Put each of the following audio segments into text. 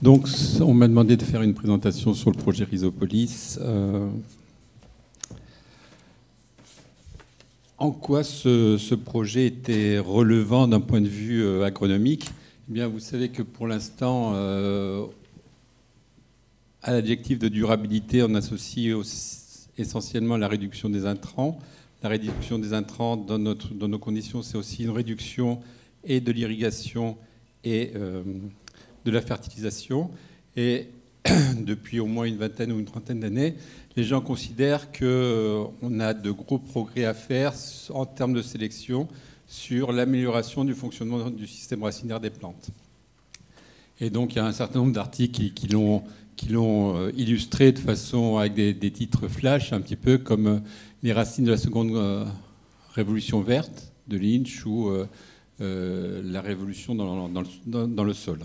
Donc, on m'a demandé de faire une présentation sur le projet Rhizopolis. En quoi ce projet était relevant d'un point de vue agronomique? Eh bien, vous savez que pour l'instant, à l'adjectif de durabilité, on associe essentiellement la réduction des intrants. La réduction des intrants dans nos conditions, c'est aussi une réduction et de l'irrigation et de la fertilisation. Et depuis au moins une vingtaine ou une trentaine d'années, les gens considèrent qu'on a de gros progrès à faire en termes de sélection sur l'amélioration du fonctionnement du système racinaire des plantes. Et donc, il y a un certain nombre d'articles qui l'ont illustré de façon avec des titres flash, un petit peu comme les racines de la seconde révolution verte de Lynch ou la révolution dans le sol.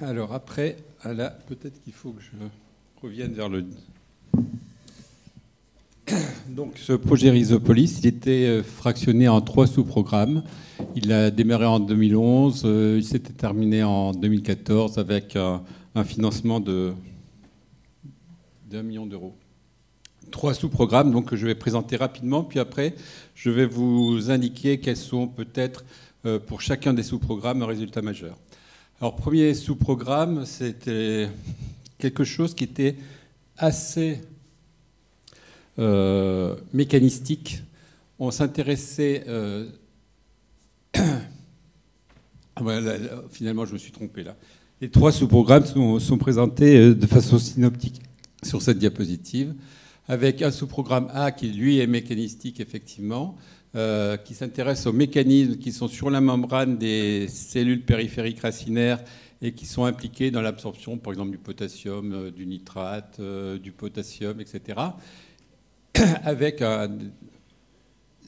Alors après, peut-être qu'il faut que je revienne vers le... Donc ce projet Rhizopolis, il était fractionné en 3 sous-programmes. Il a démarré en 2011, il s'était terminé en 2014 avec un financement de d'1 million d'euros. 3 sous-programmes donc, que je vais présenter rapidement, puis après je vais vous indiquer quels sont peut-être pour chacun des sous-programmes un résultat majeur. Alors, premier sous-programme, c'était quelque chose qui était assez mécanistique. On s'intéressait... finalement, je me suis trompé là. Les 3 sous-programmes sont présentés de façon synoptique sur cette diapositive, avec un sous-programme A qui, lui, est mécanistique, effectivement, qui s'intéresse aux mécanismes qui sont sur la membrane des cellules périphériques racinaires et qui sont impliqués dans l'absorption, par exemple, du potassium, du nitrate, du potassium, etc. Avec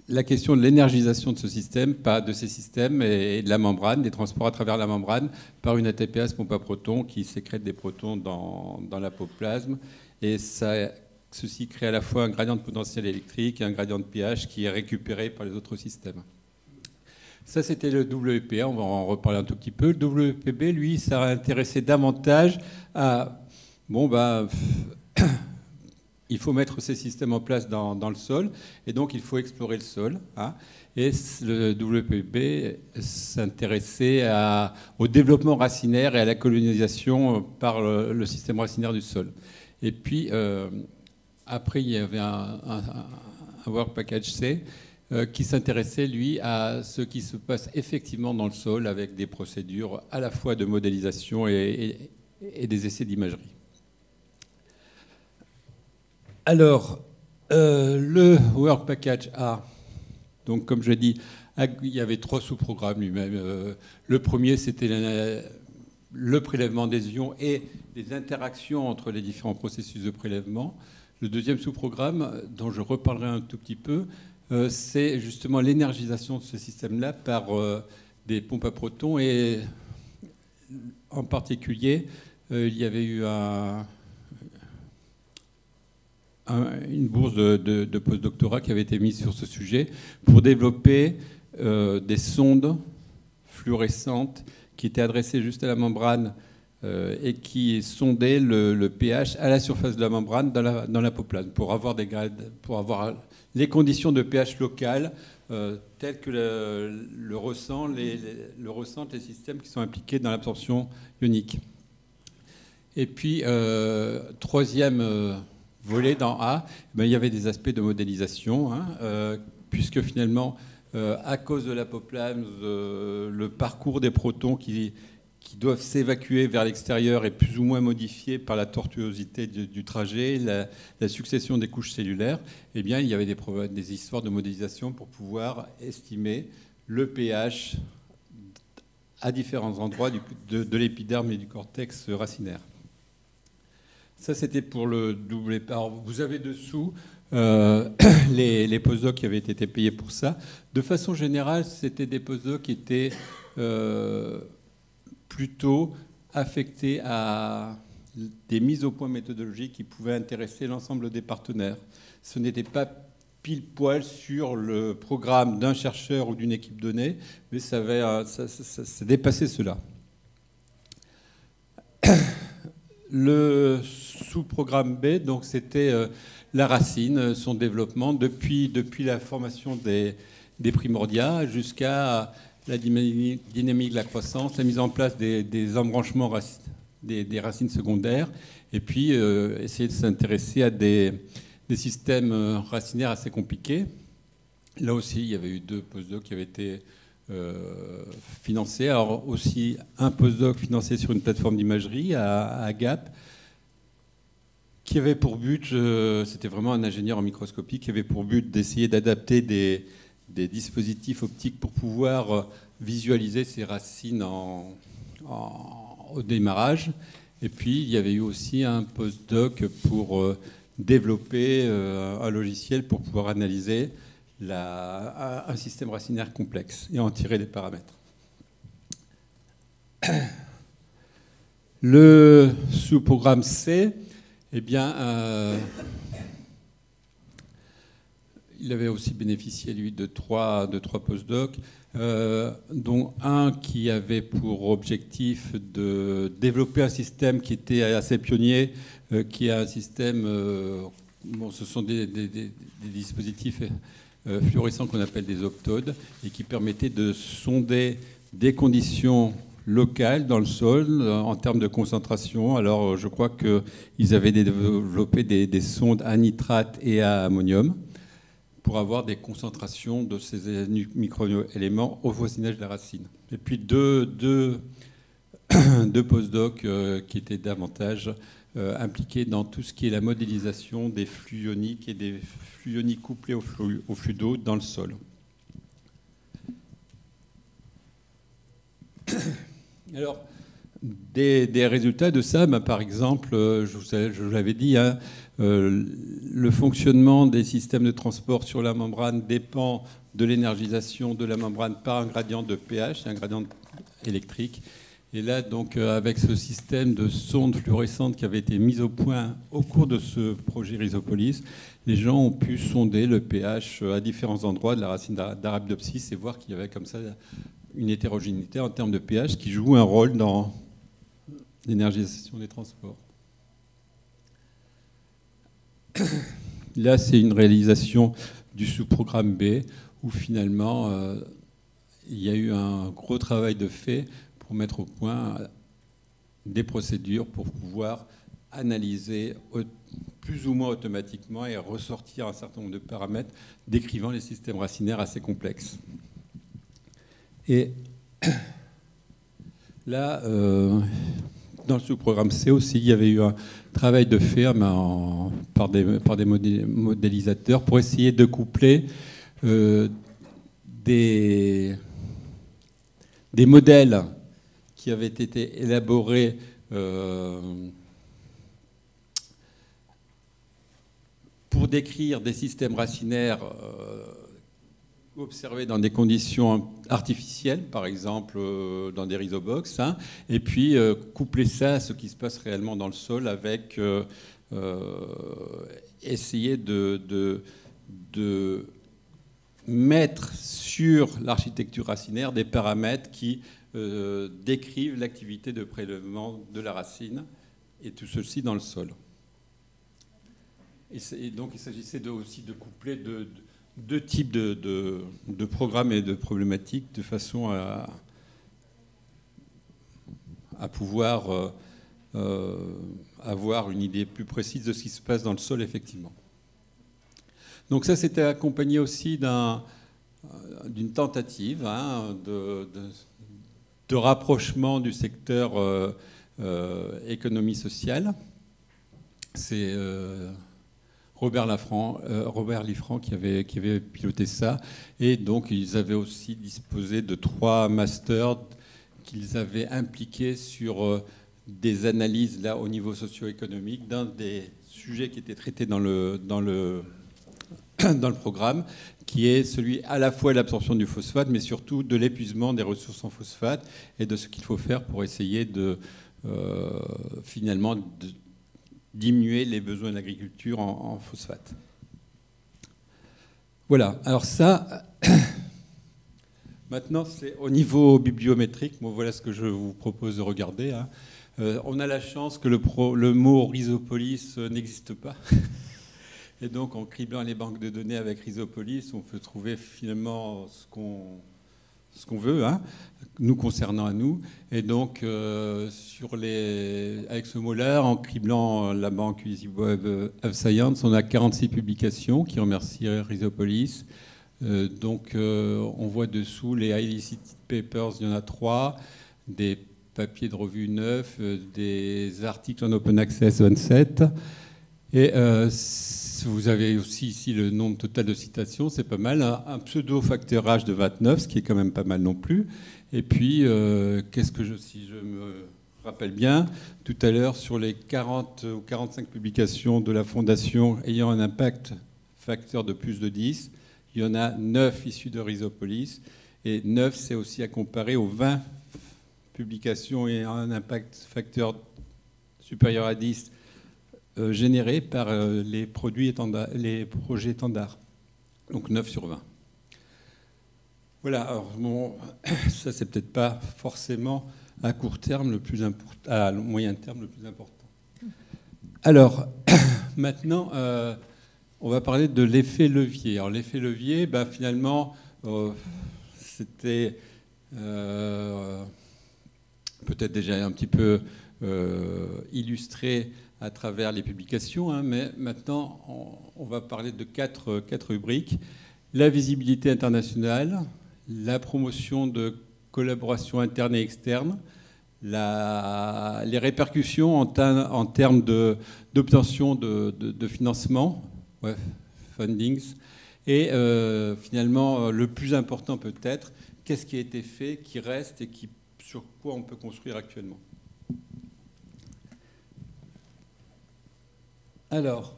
la question de l'énergisation de ce système, pas de ces systèmes et de la membrane, des transports à travers la membrane par une ATPase pompe à protons qui sécrète des protons dans l'apoplasme. Et ceci crée à la fois un gradient de potentiel électrique et un gradient de pH qui est récupéré par les autres systèmes. Ça, c'était le WPA, on va en reparler un tout petit peu. Le WPB, lui, ça a intéressé davantage à... il faut mettre ces systèmes en place dans le sol, et donc il faut explorer le sol. Hein. Et le WPB s'intéressait au développement racinaire et à la colonisation par le système racinaire du sol. Et puis... après, il y avait un Work Package C qui s'intéressait, lui, à ce qui se passe effectivement dans le sol avec des procédures à la fois de modélisation et des essais d'imagerie. Alors, le Work Package A, donc comme je dis, il y avait 3 sous-programmes lui-même. Le premier, c'était le prélèvement des ions et les interactions entre les différents processus de prélèvement. Le deuxième sous-programme, dont je reparlerai un tout petit peu, c'est justement l'énergisation de ce système-là par des pompes à protons. Et en particulier, il y avait eu une bourse de post-doctorat qui avait été mise sur ce sujet pour développer des sondes fluorescentes qui étaient adressées juste à la membrane et qui sondait le pH à la surface de la membrane dans l'apoplasme pour avoir les conditions de pH local telles que le ressentent les systèmes qui sont impliqués dans l'absorption ionique. Et puis, troisième volet dans A, il y avait des aspects de modélisation, puisque finalement, à cause de l'apoplasme, le parcours des protons qui doivent s'évacuer vers l'extérieur est plus ou moins modifié par la tortuosité du trajet, la succession des couches cellulaires. Eh bien, il y avait des histoires de modélisation pour pouvoir estimer le pH à différents endroits de l'épiderme et du cortex racinaire. Ça, c'était pour le WPA. Alors, vous avez dessous les postdocs qui avaient été payés pour ça. De façon générale, c'était des postdocs qui étaient... plutôt affecté à des mises au point méthodologiques qui pouvaient intéresser l'ensemble des partenaires. Ce n'était pas pile poil sur le programme d'un chercheur ou d'une équipe donnée, mais ça dépassait cela. Le sous-programme B, donc c'était la racine, son développement depuis la formation des primordia jusqu'à la dynamique de la croissance, la mise en place des embranchements des racines secondaires, et puis essayer de s'intéresser à des systèmes racinaires assez compliqués. Là aussi, il y avait eu 2 postdocs qui avaient été financés. Alors aussi un postdoc financé sur une plateforme d'imagerie à Gap, qui avait pour but, c'était vraiment un ingénieur en microscopie, qui avait pour but d'essayer d'adapter des dispositifs optiques pour pouvoir visualiser ces racines au démarrage. Et puis il y avait eu aussi un postdoc pour développer un logiciel pour pouvoir analyser un système racinaire complexe et en tirer des paramètres. Le sous-programme C, eh bien, il avait aussi bénéficié, lui, de trois postdocs, dont un qui avait pour objectif de développer un système qui était assez pionnier, qui est un système... ce sont des dispositifs fluorescents qu'on appelle des optodes, et qui permettaient de sonder des conditions locales dans le sol en termes de concentration. Alors, je crois qu'ils avaient développé des sondes à nitrate et à ammonium pour avoir des concentrations de ces microéléments au voisinage de la racine. Et puis deux postdocs qui étaient davantage impliqués dans tout ce qui est la modélisation des flux ioniques et des flux ioniques couplés au flux d'eau dans le sol. Alors, des résultats de ça, par exemple, je vous l'avais dit, hein, le fonctionnement des systèmes de transport sur la membrane dépend de l'énergisation de la membrane par un gradient de pH, un gradient électrique. Et là, donc, avec ce système de sondes fluorescentes qui avait été mis au point au cours de ce projet Rhizopolis, les gens ont pu sonder le pH à différents endroits de la racine d'Arabidopsis et voir qu'il y avait comme ça une hétérogénéité en termes de pH qui joue un rôle dans l'énergisation des transports. Là, c'est une réalisation du sous-programme B où finalement, il y a eu un gros travail de fait pour mettre au point des procédures pour pouvoir analyser plus ou moins automatiquement et ressortir un certain nombre de paramètres décrivant les systèmes racinaires assez complexes. Et là, dans le sous-programme C aussi, il y avait eu un travail de fait par des modélisateurs pour essayer de coupler des modèles qui avaient été élaborés pour décrire des systèmes racinaires observés dans des conditions artificielles, par exemple dans des rhizobox, hein, et puis coupler ça à ce qui se passe réellement dans le sol avec essayer de mettre sur l'architecture racinaire des paramètres qui décrivent l'activité de prélèvement de la racine, et tout ceci dans le sol. Et donc il s'agissait aussi de coupler deux types de programmes et de problématiques de façon à pouvoir avoir une idée plus précise de ce qui se passe dans le sol, effectivement. Donc ça, c'était accompagné aussi d'une tentative hein, de rapprochement du secteur économie sociale. C'est Robert Liffrand qui avait piloté ça. Et donc, ils avaient aussi disposé de 3 masters qu'ils avaient impliqués sur des analyses là, au niveau socio-économique d'un des sujets qui étaient traités dans le programme, qui est celui à la fois de l'absorption du phosphate, mais surtout de l'épuisement des ressources en phosphate et de ce qu'il faut faire pour essayer finalement de diminuer les besoins de l'agriculture en phosphate. Voilà, alors ça, maintenant c'est au niveau bibliométrique, moi voilà ce que je vous propose de regarder. Hein. On a la chance que le mot Rhizopolis n'existe pas. Et donc en criblant les banques de données avec Rhizopolis, on peut trouver finalement ce qu'on veut, hein, nous concernant à nous. Et donc avec ce mot-là, en criblant la banque Easy Web of Science, on a 46 publications qui remercient Rhizopolis. On voit dessous les highly cited papers, il y en a 3, des papiers de revue 9, des articles en open access 27. Et vous avez aussi ici le nombre total de citations, c'est pas mal. Un pseudo-facteur H de 29, ce qui est quand même pas mal non plus. Et puis, si je me rappelle bien, tout à l'heure, sur les 40 ou 45 publications de la Fondation ayant un impact facteur de plus de 10, il y en a 9 issues de Rhizopolis. Et 9, c'est aussi à comparer aux 20 publications ayant un impact facteur supérieur à 10 générés par les projets étendards. Donc 9 sur 20. Voilà, alors bon, ça c'est peut-être pas forcément à court terme le plus important, à moyen terme le plus important. Alors, maintenant, on va parler de l'effet levier. Alors l'effet levier, finalement, c'était peut-être déjà un petit peu illustré à travers les publications, hein, mais maintenant on va parler de quatre rubriques. La visibilité internationale, la promotion de collaboration interne et externe, les répercussions en termes d'obtention de financement, fundings, et finalement le plus important peut-être, qu'est-ce qui a été fait, qui reste et sur quoi on peut construire actuellement. Alors,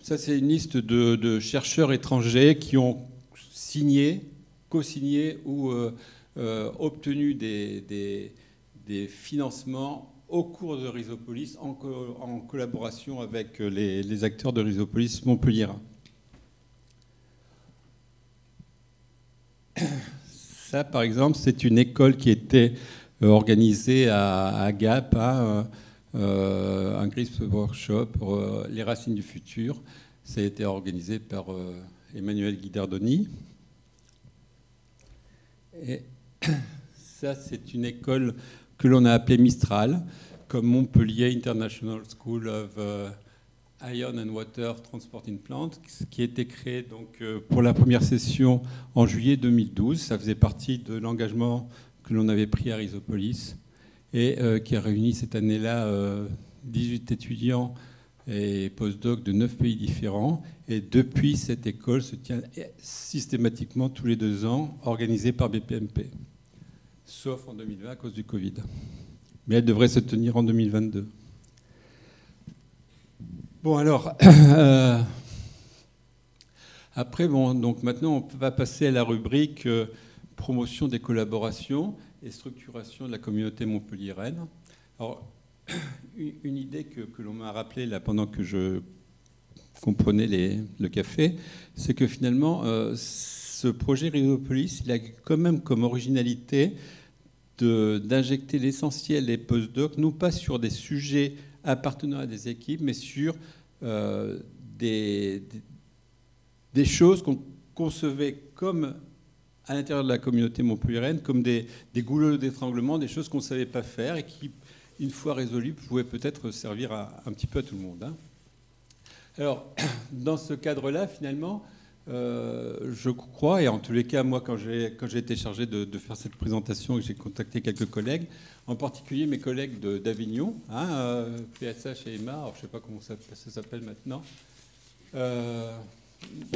ça c'est une liste de chercheurs étrangers qui ont signé, co-signé ou obtenu des financements au cours de Rhizopolis en collaboration avec les acteurs de Rhizopolis Montpellier. Ça, par exemple, c'est une école qui était organisée à Gap, hein, un GRISP workshop pour les racines du futur. Ça a été organisé par Emmanuel Guidardoni. Et ça, c'est une école que l'on a appelée Mistral, comme Montpellier International School of Iron and Water Transporting Plant, qui a été créée donc, pour la première session en juillet 2012. Ça faisait partie de l'engagement que l'on avait pris à Rhizopolis et qui a réuni cette année-là 18 étudiants et postdocs de 9 pays différents. Et depuis, cette école se tient systématiquement tous les 2 ans, organisée par BPMP, sauf en 2020 à cause du Covid. Mais elle devrait se tenir en 2022. Bon, alors, après, donc maintenant, on va passer à la rubrique promotion des collaborations et structuration de la communauté montpelliéraine. Alors, une idée que l'on m'a rappelée là pendant que je comprenais le café, c'est que finalement, ce projet Rhizopolis, il a quand même comme originalité d'injecter l'essentiel des postdocs, non pas sur des sujets appartenant à des équipes, mais sur des choses qu'on concevait comme à l'intérieur de la communauté montpelliéraine, comme des goulots d'étranglement, des choses qu'on ne savait pas faire et qui, une fois résolues, pouvaient peut-être servir un petit peu à tout le monde. Hein. Alors, dans ce cadre-là, finalement, je crois, et en tous les cas, moi, quand j'ai été chargé de faire cette présentation, j'ai contacté quelques collègues, en particulier mes collègues d'Avignon, hein, PSH et Emma, alors je ne sais pas comment ça s'appelle maintenant,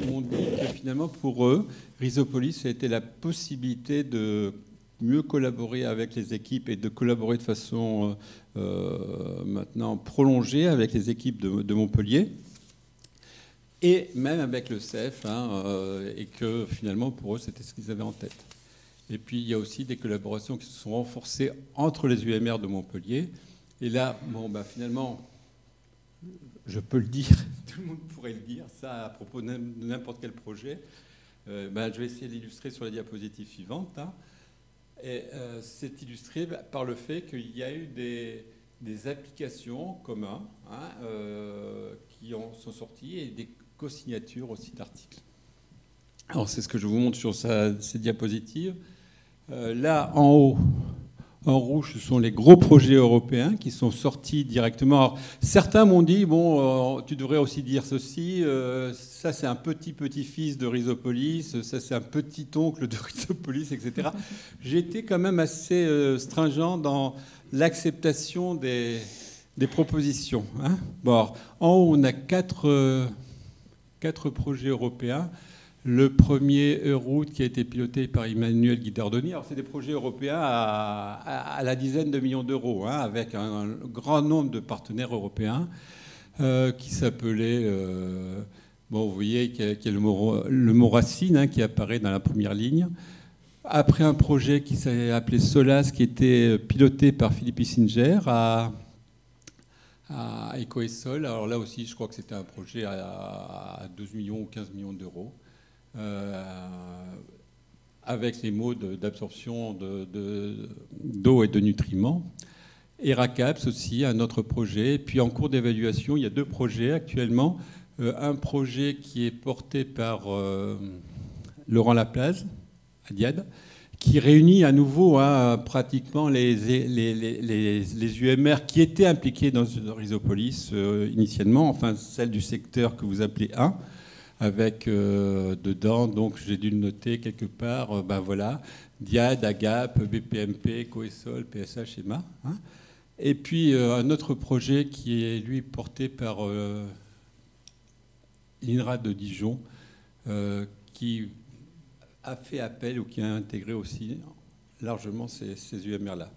m'ont dit que finalement, pour eux, Rhizopolis a été la possibilité de mieux collaborer avec les équipes et de collaborer de façon maintenant prolongée avec les équipes de Montpellier, et même avec le CEF, hein, et que finalement, pour eux, c'était ce qu'ils avaient en tête. Et puis, il y a aussi des collaborations qui se sont renforcées entre les UMR de Montpellier. Et là, bon, finalement, je peux le dire, tout le monde pourrait le dire, ça à propos de n'importe quel projet. Je vais essayer d'illustrer sur la diapositive suivante. Hein. Et c'est illustré par le fait qu'il y a eu des applications communes qui sont sorties et des co-signatures aussi d'articles. Alors c'est ce que je vous montre sur ces diapositives. Là, en haut, en rouge, ce sont les gros projets européens qui sont sortis directement. Alors, certains m'ont dit, tu devrais aussi dire ceci, ça c'est un petit-petit-fils de Rhizopolis, ça c'est un petit-oncle de Rhizopolis, etc. J'ai été quand même assez stringent dans l'acceptation des propositions. Hein. Alors, en haut, on a quatre projets européens. Le premier Euroute qui a été piloté par Emmanuel Guidardoni. Alors, c'est des projets européens à la dizaine de millions d'euros, hein, avec un grand nombre de partenaires européens qui s'appelaient... vous voyez qu'il y a le mot racine hein, qui apparaît dans la première ligne. Après, un projet qui s'est appelé SOLAS, qui était piloté par Philippe Issinger à Ecoessol. Alors là aussi, je crois que c'était un projet à 12 millions ou 15 millions d'euros. Avec les mots d'absorption d'eau et de nutriments. ERACAPS aussi, un autre projet. Puis en cours d'évaluation, il y a deux projets actuellement. Un projet qui est porté par Laurent Laplace, à Diade, qui réunit à nouveau pratiquement les UMR qui étaient impliqués dans Rhizopolis initialement, enfin celle du secteur que vous appelez 1. Avec dedans, donc j'ai dû le noter quelque part, voilà, Diade, AGAP, BPMP, Coessol, PSH, EMA. Hein. Et puis un autre projet qui est, lui, porté par l'INRA de Dijon, qui a fait appel ou qui a intégré aussi largement ces UMR-là.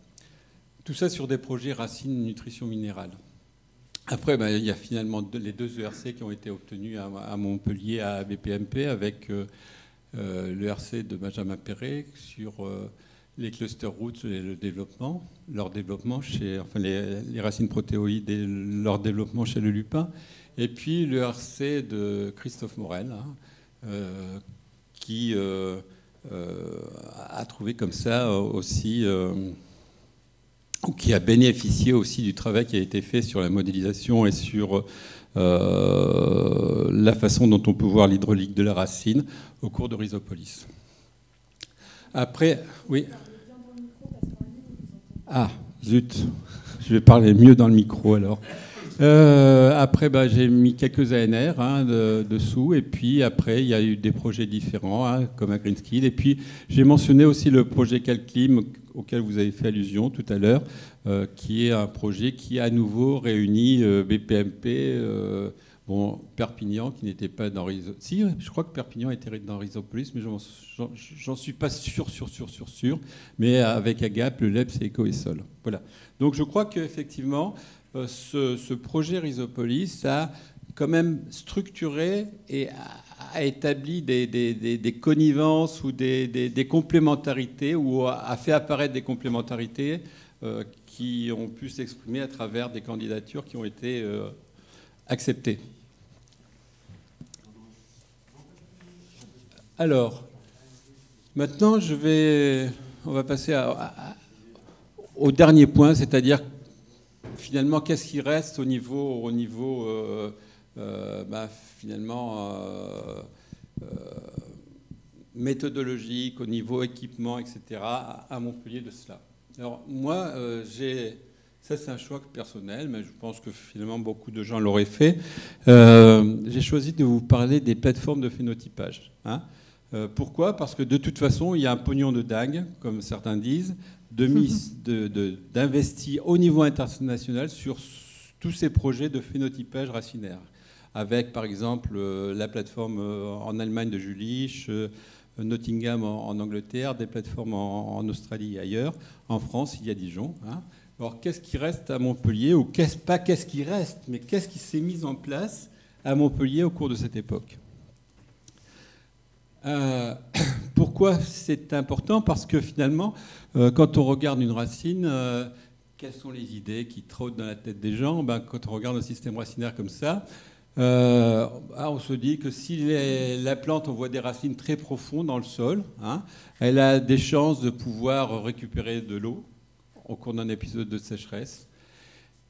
Tout ça sur des projets racines nutrition minérale. Après, il y a finalement les deux ERC qui ont été obtenus à Montpellier, à BPMP, avec l'ERC de Benjamin Perret sur les cluster roots et leur développement les racines protéoïdes et leur développement chez le lupin. Et puis l'ERC de Christophe Morel, qui a trouvé comme ça aussi... qui a bénéficié aussi du travail qui a été fait sur la modélisation et sur la façon dont on peut voir l'hydraulique de la racine au cours de Rhizopolis. Après, oui. Ah, zut, je vais parler mieux dans le micro alors. Après, j'ai mis quelques ANR dessous, et puis après, il y a eu des projets différents, comme à Greenskill. Et puis, j'ai mentionné aussi le projet Calclim, auquel vous avez fait allusion tout à l'heure, qui est un projet qui, à nouveau, réunit BPMP, Perpignan, qui n'était pas dans Rhizopolis. Si, je crois que Perpignan était dans Rhizopolis, mais j'en suis pas sûr. Mais avec AGAP, le LEPS et Ecoessol. Voilà. Donc, je crois qu'effectivement... Ce projet Rhizopolis a quand même structuré et a établi des connivences ou des complémentarités, ou a fait apparaître des complémentarités qui ont pu s'exprimer à travers des candidatures qui ont été acceptées. Alors, maintenant, on va passer au dernier point, c'est-à-dire finalement, qu'est-ce qui reste au niveau méthodologique, au niveau équipement, etc., à Montpellier de cela. Alors moi, ça c'est un choix personnel, mais je pense que finalement beaucoup de gens l'auraient fait. J'ai choisi de vous parler des plateformes de phénotypage. Hein. Pourquoi ? Parce que de toute façon, il y a un pognon de dingue, comme certains disent, d'investir au niveau international sur tous ces projets de phénotypage racinaire, avec par exemple la plateforme en Allemagne de Jülich, Nottingham en Angleterre, des plateformes en Australie et ailleurs. En France, il y a Dijon. Hein. Alors qu'est-ce qui reste à Montpellier, ou qu'est-ce qui reste, mais qu'est-ce qui s'est mis en place à Montpellier au cours de cette époque ? Pourquoi c'est important ? Parce que finalement, quand on regarde une racine, quelles sont les idées qui trottent dans la tête des gens ? Quand on regarde un système racinaire comme ça, On se dit que si la plante envoie des racines très profondes dans le sol, hein, elle a des chances de pouvoir récupérer de l'eau au cours d'un épisode de sécheresse.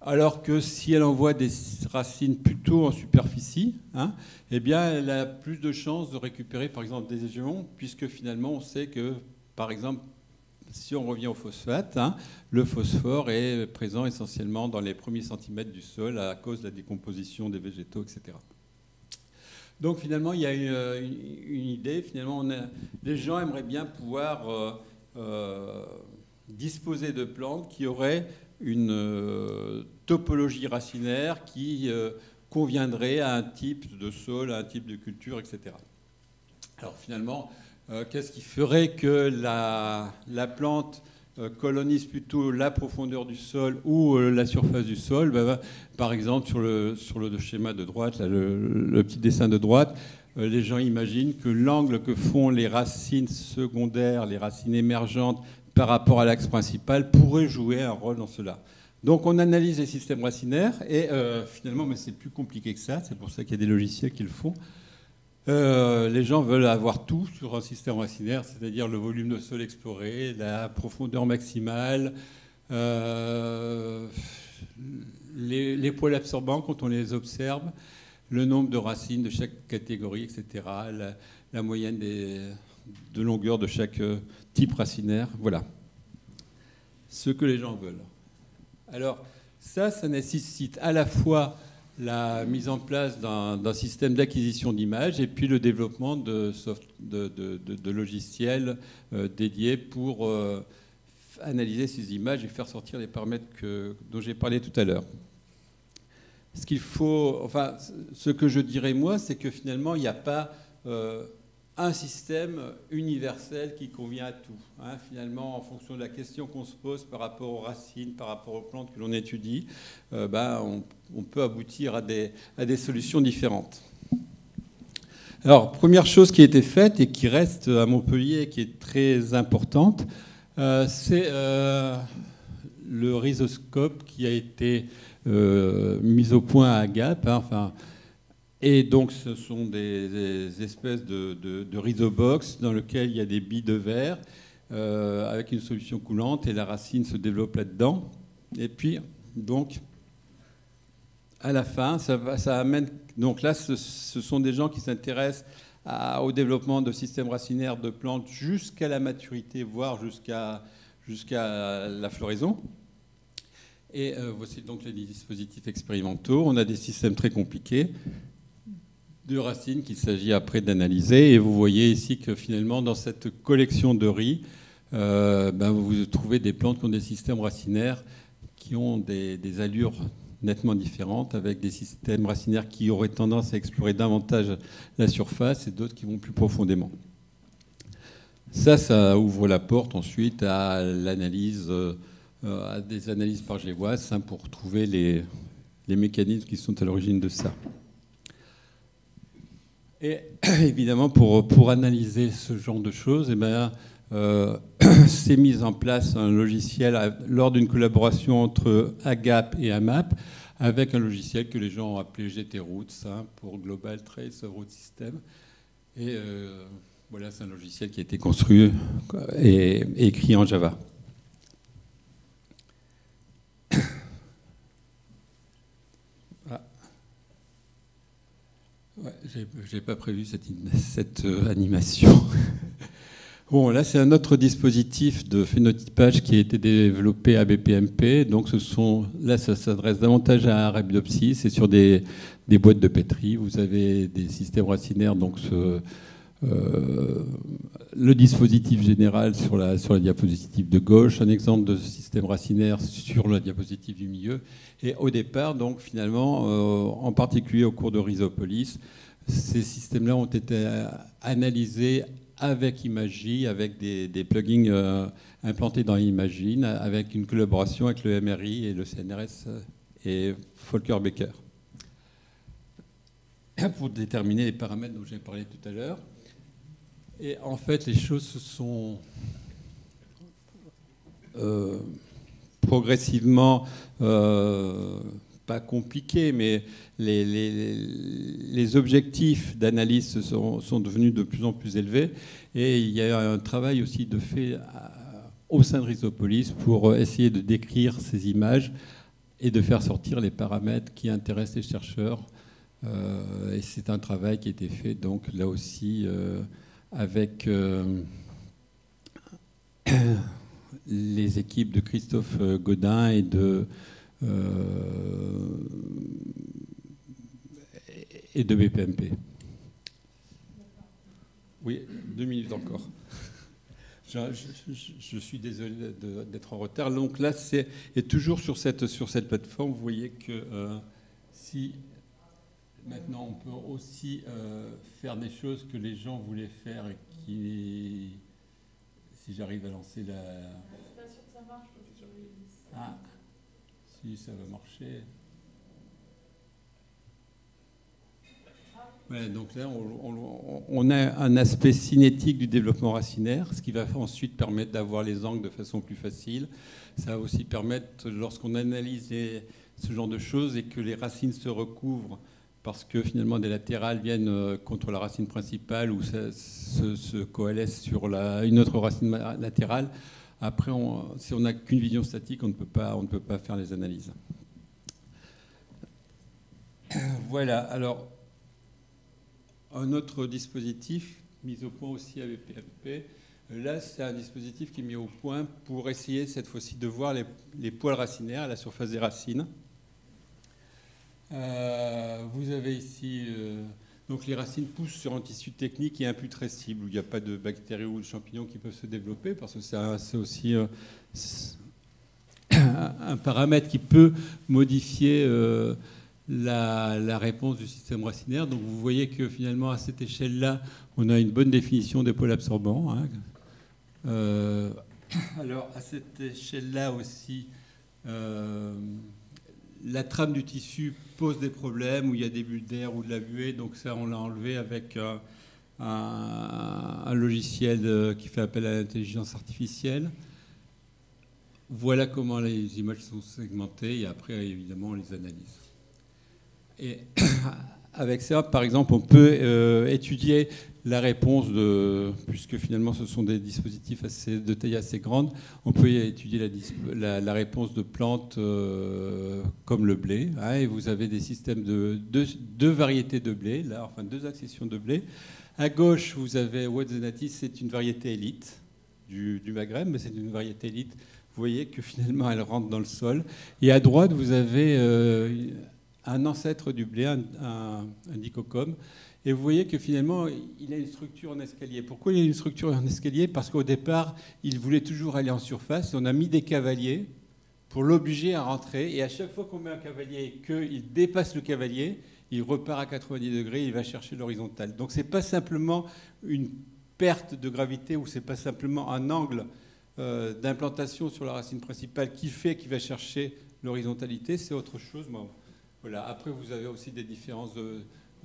Alors que si elle envoie des racines plutôt en superficie, hein, eh bien, elle a plus de chances de récupérer, par exemple, des ions, puisque finalement, on sait que, par exemple, si on revient au phosphate, hein, le phosphore est présent essentiellement dans les premiers centimètres du sol à cause de la décomposition des végétaux, etc. Donc finalement, il y a une idée. Finalement, les gens aimeraient bien pouvoir disposer de plantes qui auraient une topologie racinaire qui conviendrait à un type de sol, à un type de culture, etc. Alors finalement, qu'est-ce qui ferait que la plante colonise plutôt la profondeur du sol ou la surface du sol? Par exemple, sur le schéma de droite, là, le petit dessin de droite, les gens imaginent que l'angle que font les racines secondaires, les racines émergentes, par rapport à l'axe principal, pourrait jouer un rôle dans cela. Donc on analyse les systèmes racinaires et finalement, mais c'est plus compliqué que ça, c'est pour ça qu'il y a des logiciels qui le font. Les gens veulent avoir tout sur un système racinaire, c'est-à-dire le volume de sol exploré, la profondeur maximale, les poils absorbants quand on les observe, le nombre de racines de chaque catégorie, etc., la moyenne de longueur de chaque type racinaire. Voilà ce que les gens veulent. Alors ça nécessite à la fois la mise en place d'un système d'acquisition d'images et puis le développement de logiciels dédiés pour analyser ces images et faire sortir les paramètres dont j'ai parlé tout à l'heure. Ce que je dirais moi, c'est que finalement, il n'y a pas un système universel qui convient à tout. Hein. Finalement, en fonction de la question qu'on se pose par rapport aux racines, par rapport aux plantes que l'on étudie, on peut aboutir à des solutions différentes. Alors, première chose qui a été faite et qui reste à Montpellier et qui est très importante, c'est le rhizoscope qui a été mis au point à Gap. Hein, et donc, ce sont des espèces de rhizobox dans lesquelles il y a des billes de verre avec une solution coulante et la racine se développe là-dedans. Et puis, donc, à la fin, ça amène... Donc là, ce sont des gens qui s'intéressent au développement de systèmes racinaires de plantes jusqu'à la maturité, voire jusqu'à la floraison. Et voici donc les dispositifs expérimentaux. On a des systèmes très compliqués de racines qu'il s'agit après d'analyser. Et vous voyez ici que finalement, dans cette collection de riz, vous trouvez des plantes qui ont des systèmes racinaires qui ont des allures nettement différentes, avec des systèmes racinaires qui auraient tendance à explorer davantage la surface et d'autres qui vont plus profondément. Ça ouvre la porte ensuite à l'analyse, à des analyses par GWAS pour trouver les mécanismes qui sont à l'origine de ça. Et évidemment, pour analyser ce genre de choses, s'est mis en place un logiciel lors d'une collaboration entre AGAP et AMAP, avec un logiciel que les gens ont appelé GTRoots pour Global Trace of Root System. Et voilà, c'est un logiciel qui a été construit et écrit en Java. Ouais, j'ai pas prévu cette animation. Bon, là, c'est un autre dispositif de phénotypage qui a été développé à BPMP. Donc, là, ça s'adresse davantage à Arabidopsis. C'est sur des boîtes de pétri. Vous avez des systèmes racinaires. Donc, le dispositif général sur la diapositive de gauche, un exemple de système racinaire sur la diapositive du milieu. Et au départ, donc finalement, en particulier au cours de Rhizopolis, ces systèmes-là ont été analysés avec Imagy, avec des plugins implantés dans Imagine, avec une collaboration avec le MRI et le CNRS et Volker Becker, pour déterminer les paramètres dont j'ai parlé tout à l'heure. Et en fait, les choses se sont progressivement pas compliqué, mais les objectifs d'analyse sont devenus de plus en plus élevés. Et il y a un travail aussi de fait au sein de Rhizopolis pour essayer de décrire ces images et de faire sortir les paramètres qui intéressent les chercheurs. Et c'est un travail qui a été fait, donc là aussi, avec les équipes de Christophe Godin et de BPMP. Oui, 2 minutes encore. Je suis désolé d'être en retard. Donc là, et toujours sur cette plateforme, vous voyez que si maintenant on peut aussi faire des choses que les gens voulaient faire et qui, si j'arrive à lancer la... C'est pas sûr que ça marche. Ah, si ça va marcher. Ouais, donc là, on a un aspect cinétique du développement racinaire, ce qui va ensuite permettre d'avoir les angles de façon plus facile. Ça va aussi permettre, lorsqu'on analyse ce genre de choses et que les racines se recouvrent, parce que finalement des latérales viennent contre la racine principale ou se coalescent sur une autre racine latérale, après, si on n'a qu'une vision statique, on ne peut pas faire les analyses. Voilà, alors... Un autre dispositif mis au point aussi avec PMP, là c'est un dispositif qui est mis au point pour essayer cette fois-ci de voir les poils racinaires à la surface des racines. Vous avez ici, donc les racines poussent sur un tissu technique et imputrescible où il n'y a pas de bactéries ou de champignons qui peuvent se développer parce que c'est aussi un paramètre qui peut modifier la réponse du système racinaire. Donc vous voyez que finalement à cette échelle-là, on a une bonne définition des pôles absorbants. Alors à cette échelle-là aussi, la trame du tissu pose des problèmes où il y a des bulles d'air ou de la buée. Donc ça, on l'a enlevé avec un logiciel qui fait appel à l'intelligence artificielle. Voilà comment les images sont segmentées et après, évidemment, on les analyse. Et avec ça, par exemple, on peut étudier la réponse puisque finalement ce sont des dispositifs de taille assez grande, on peut étudier la réponse de plantes comme le blé. Et vous avez des systèmes de deux variétés de blé, là, enfin 2 accessions de blé. À gauche, vous avez Watzenati, c'est une variété élite du Maghreb, mais c'est une variété élite. Vous voyez que finalement elle rentre dans le sol. Et à droite, vous avez un ancêtre du blé, un dicocum. Et vous voyez que finalement, il a une structure en escalier. Pourquoi il a une structure en escalier? Parce qu'au départ, il voulait toujours aller en surface. Et on a mis des cavaliers pour l'obliger à rentrer. Et à chaque fois qu'on met un cavalier et qu'il dépasse le cavalier, il repart à 90 degrés, il va chercher l'horizontale. Donc ce n'est pas simplement une perte de gravité ou ce n'est pas simplement un angle d'implantation sur la racine principale qui fait qu'il va chercher l'horizontalité, c'est autre chose. Bon, voilà. Après, vous avez aussi des différences de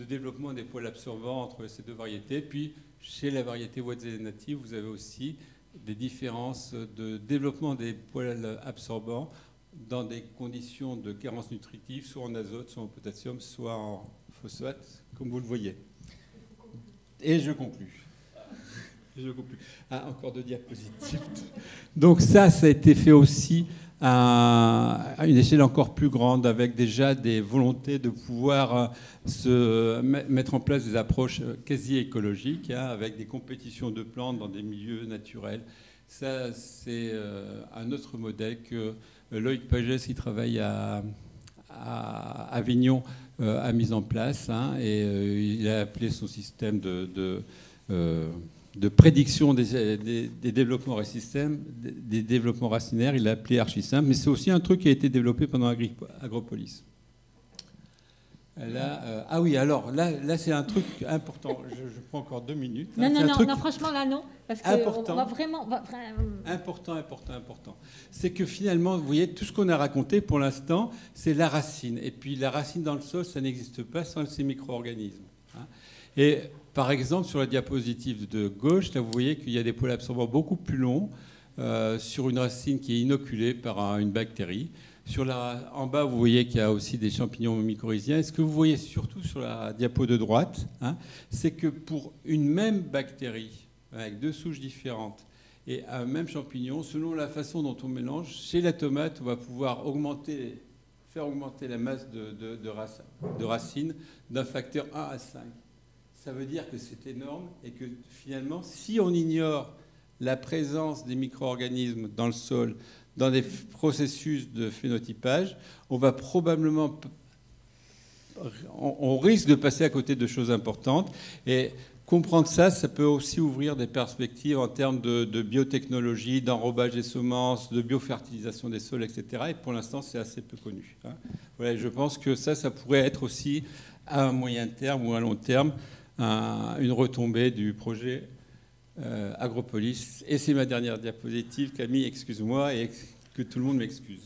développement des poils absorbants entre ces 2 variétés. Puis, chez la variété Watzenati, vous avez aussi des différences de développement des poils absorbants dans des conditions de carence nutritive, soit en azote, soit en potassium, soit en phosphate, comme vous le voyez. Et je conclus. Ah, encore 2 diapositives. Donc ça a été fait aussi à une échelle encore plus grande, avec déjà des volontés de pouvoir mettre en place des approches quasi écologiques, avec des compétitions de plantes dans des milieux naturels. Ça, c'est un autre modèle que Loïc Pagès, qui travaille à Avignon, a mis en place. Et il a appelé son système de prédiction des développements des développements racinaires, il l'a appelé Archisimple, mais c'est aussi un truc qui a été développé pendant Agropolis. Là, ah oui, alors là c'est un truc important. Je prends encore 2 minutes. Non, franchement, là, non. Parce qu'on va vraiment... Important. C'est que finalement, vous voyez, tout ce qu'on a raconté pour l'instant, c'est la racine. Et puis la racine dans le sol, ça n'existe pas sans ces micro-organismes. Et par exemple, sur la diapositive de gauche, là, vous voyez qu'il y a des pôles absorbants beaucoup plus longs sur une racine qui est inoculée par une bactérie. En bas, vous voyez qu'il y a aussi des champignons mycorhiziens. Et ce que vous voyez surtout sur la diapo de droite, c'est que pour une même bactérie, avec 2 souches différentes, et un même champignon, selon la façon dont on mélange, chez la tomate, on va pouvoir faire augmenter la masse de racines d'un facteur 1 à 5. Ça veut dire que c'est énorme et que finalement, si on ignore la présence des micro-organismes dans le sol, dans des processus de phénotypage, on risque de passer à côté de choses importantes. Et comprendre ça, ça peut aussi ouvrir des perspectives en termes de biotechnologie, d'enrobage des semences, de biofertilisation des sols, etc. Et pour l'instant, c'est assez peu connu. Voilà, je pense que ça pourrait être aussi à un moyen terme ou à long terme une retombée du projet Agropolis. Et c'est ma dernière diapositive. Camille, excuse-moi, et que tout le monde m'excuse.